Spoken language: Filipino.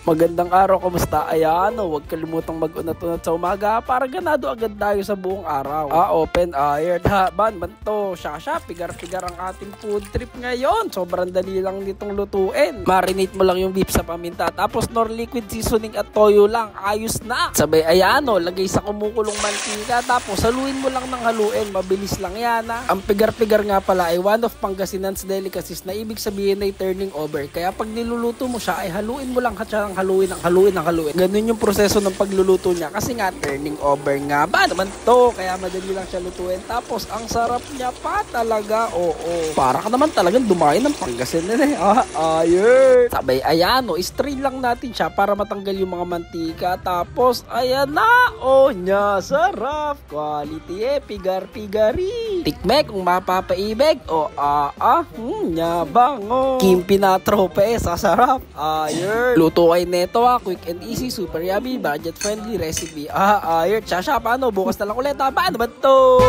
Magandang araw, kumusta? Ayan, huwag kalimutang mag-unat-unat sa umaga para ganado agad tayo sa buong araw. Open aired. Ban to, siya, pigar-pigar ang ating food trip ngayon. Sobrang dali lang nitong lutuin. Marinate mo lang yung beef sa paminta, tapos nor liquid seasoning at toyo lang. Ayos na. Sabay, ayan, lagay sa kumukulong mantika, tapos haluin mo lang ng haluin. Mabilis lang yan, ha. Ang pigar-pigar nga pala ay one of Pangasinan's delicacies na ibig sabihin ay turning over. Kaya pag niluluto mo siya, ay haluin mo lang siya ng haluin. Ganun yung proseso ng pagluluto niya kasi nga turning over nga ba naman to, kaya madali lang siya lutuin. Tapos ang sarap niya pa talaga. Oo. Para ka naman talagang dumayo ng Pangasinan eh. Ayun. Sabay ayan, strain lang natin siya para matanggal yung mga mantika. Tapos ayan na. Nya, sarap. Quality pigar-pigari. Tikme kung mapapaibig. Nya bango. Kimpi na trope sasarap. Ayun. Luto kay neto, quick and easy, super yummy, budget friendly recipe. Ayun, paano? Bukas na lang ulit, paano ba to?